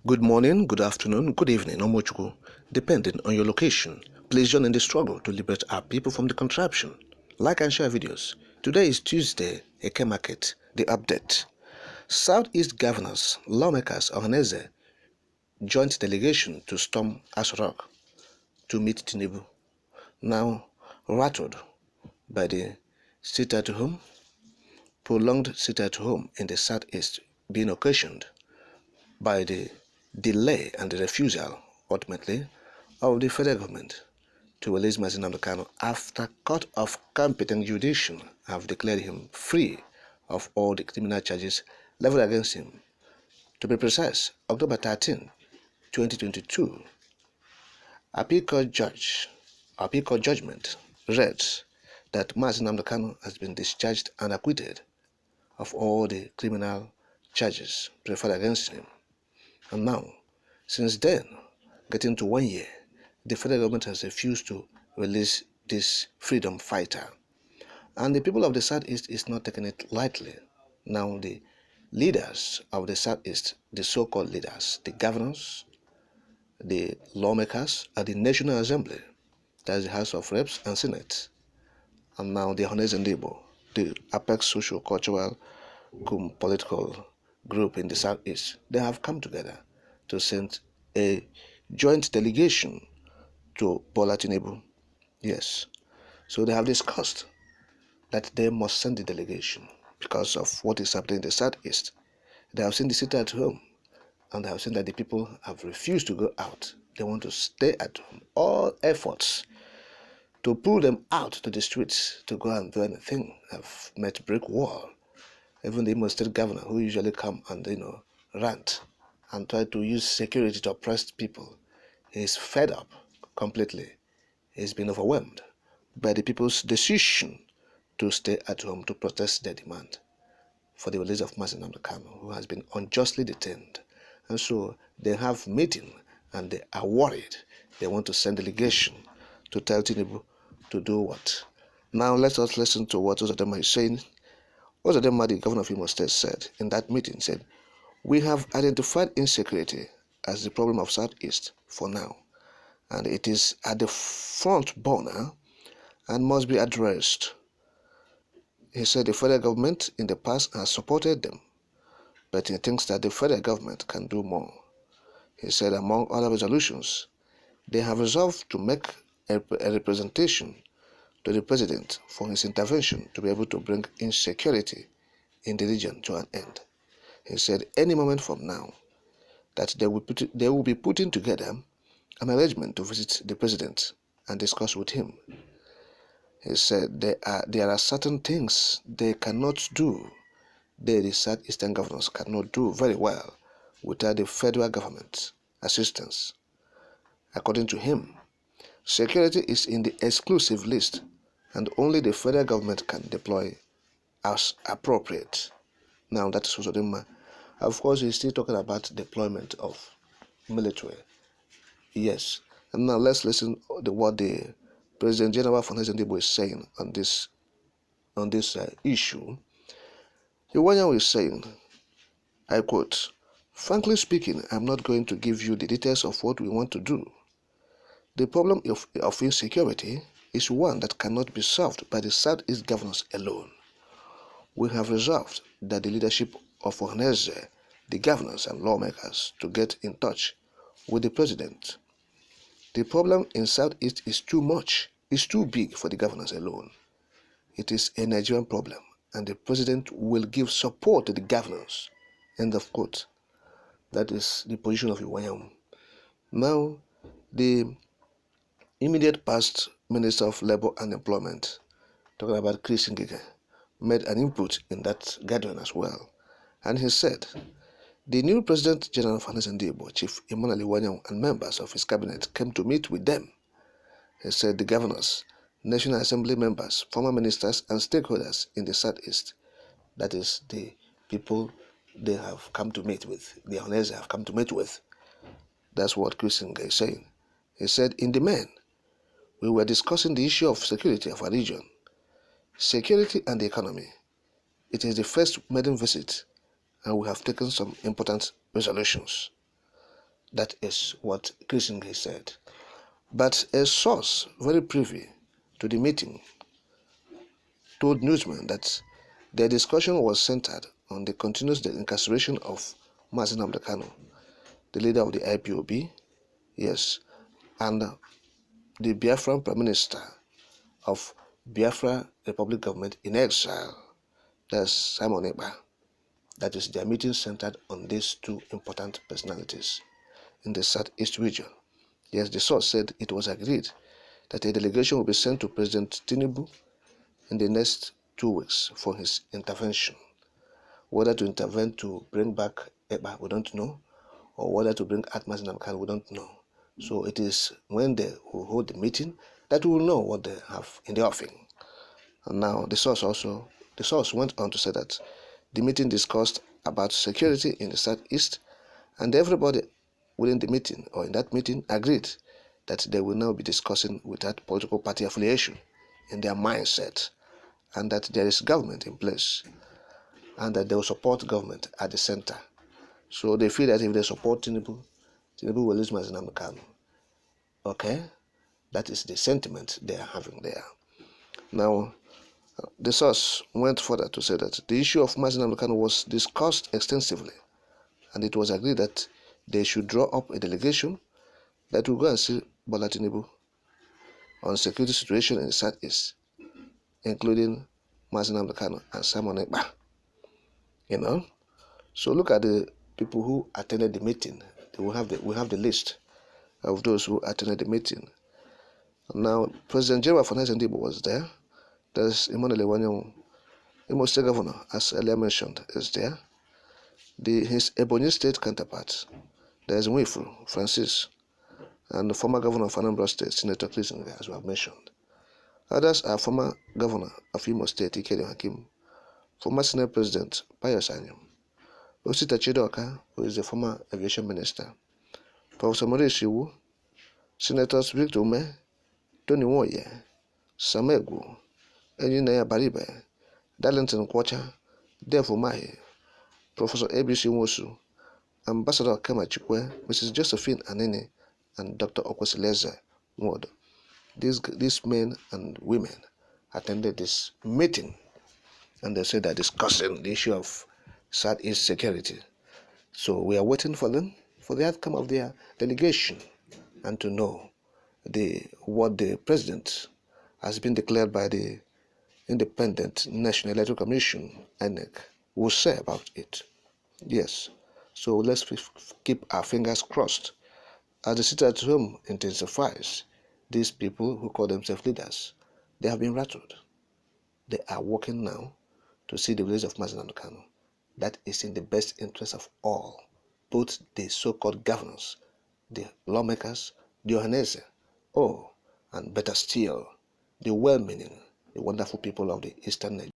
Good morning, good afternoon, good evening, Omochukwu, depending on your location. Please join in the struggle to liberate our people from the contraption. Like and share videos. Today is Tuesday, Eke Market, the update. Southeast governors, lawmakers of Anenih, joint delegation to storm Aso Rock to meet Tinubu. Now rattled by the sit-at-home, prolonged sit-at-home in the southeast being occasioned by the delay and the refusal, ultimately, of the federal government to release Mazi Nnamdi Kanu after Court of Competent Jurisdiction have declared him free of all the criminal charges leveled against him. To be precise, October 13, 2022, Appeal Court judgment read that Mazi Nnamdi Kanu has been discharged and acquitted of all the criminal charges preferred against him. And now, since then, getting to 1 year, the federal government has refused to release this freedom fighter. And the people of the Southeast is not taking it lightly. Now the leaders of the Southeast, the so-called leaders, the governors, the lawmakers at the National Assembly, that's the House of Reps and Senate, and now the Uzodinma, the apex social, cultural, political group in the Southeast, they have come together to send a joint delegation to Bola Tinubu. Yes. So they have discussed that they must send the delegation because of what is happening in the Southeast. They have seen the sit-at-home and they have seen that the people have refused to go out. They want to stay at home. All efforts to pull them out to the streets to go and do anything have met brick wall. Even the Imo State governor, who usually come and rant and try to use security to oppress people, is fed up completely. He's been overwhelmed by the people's decision to stay at home to protest their demand for the release of Mazi Nnamdi Kanu, who has been unjustly detained. And so they have meeting and they are worried. They want to send delegation to tell Tinubu to do what. Now let us listen to what Uzodinma is saying. Uzodinma, the governor of Imo State, said in that meeting, said, "We have identified insecurity as the problem of Southeast for now, and it is at the front burner and must be addressed." He said the federal government in the past has supported them, but he thinks that the federal government can do more. He said among other resolutions, they have resolved to make a representation to the president for his intervention to be able to bring insecurity in the region to an end. He said any moment from now that they will be putting together an arrangement to visit the president and discuss with him. He said there are certain things they cannot do. The Southeastern governors cannot do very well without the federal government assistance. According to him, security is in the exclusive list and only the federal government can deploy as appropriate. Now that is Uzodinma. Of course, he's still talking about deployment of military. Yes. And now let's listen to what the President General for Uzodinma is saying on this issue. Iwuanyanwu is saying, I quote, "Frankly speaking, I'm not going to give you the details of what we want to do. The problem of insecurity is one that cannot be solved by the Southeast governors alone. We have resolved that the leadership of Anenih, the governors and lawmakers, to get in touch with the president. The problem in Southeast is too much, is too big for the governors alone. It is a Nigerian problem, and the president will give support to the governors." End of quote. That is the position of Iwuanyanwu. Now, the immediate past Minister of Labour and Employment, talking about Chris Ngige, made an input in that gathering as well. And he said, the new President General of Uzodinma, Chief Iwuanyanwu, and members of his cabinet came to meet with them. He said the governors, National Assembly members, former ministers, and stakeholders in the Southeast, that is the people they have come to meet with, the Anenih have come to meet with. That's what Chris Ngige is saying. He said, in the main, we were discussing the issue of security of our region, security and the economy. It is the first maiden visit, and we have taken some important resolutions. That is what Kissinger said. But a source very privy to the meeting told newsmen that their discussion was centered on the continuous incarceration of Mazi Nnamdi Kanu, the leader of the IPOB, yes, and the Biafran Prime Minister of Biafra Republic Government in exile, that's Simon Ekpa. That is, their meeting centered on these two important personalities in the Southeast region. Yes, the source said it was agreed that a delegation will be sent to President Tinubu in the next 2 weeks for his intervention. Whether to intervene to bring back Ekpa, we don't know, or whether to bring out Mazi Nnamdi Kanu, we don't know. So it is when they will hold the meeting that we will know what they have in the offing. And now the source went on to say that the meeting discussed about security in the Southeast, and everybody within the meeting or in that meeting agreed that they will now be discussing without political party affiliation in their mindset, and that there is government in place, and that they will support government at the center. So they feel that if they support Tinubu will lose Mazi Nnamdi Kanu. Okay, that is the sentiment they are having there. Now, the source went further to say that the issue of Mazi Nnamdi Kanu was discussed extensively, and it was agreed that they should draw up a delegation that will go and see Bola Tinubu on security situation in the Southeast, including Mazi Nnamdi Kanu and Simon Ekpa. So look at the people who attended the meeting. We have the list of those who attended the meeting. Now, President General Finance Ndibo was there. There's Iwuanyanwu, Imo State Governor, as earlier mentioned, is there. His Ebonyi State counterpart, there's Nwifuru Francis, and the former Governor of Anambra State, Senator Kissinger, as we have mentioned. Others are former Governor of Imo State, Ikedi Hakim, former Senate President, Pius Anyim, Osita Chidoka, who is the former Aviation Minister, Professor Maurice Iwu, Senators Victor Ume, Tony Nwoye, Samegu, Engineer Baribe, Darlington Kwacha, Dave Umahi, Professor ABC Nwosu, Ambassador Kema Chikwe, Mrs. Josephine Anenih, and Dr. Okwesileze Nwod. These men and women attended this meeting, and they said they're discussing the issue of Southeast security. So we are waiting for them, for the outcome of their delegation, and to know what the president has been declared by the Independent National Electoral Commission, Anenih, will say about it. Yes, so let's keep our fingers crossed. As the sit-at-home intensifies, these people who call themselves leaders, they have been rattled. They are working now to see the release of Mazi Nnamdi Kanu. That is in the best interest of all, both the so-called governors, the lawmakers, the Ohanese, and better still, the well-meaning, the wonderful people of the Eastern Nigeria.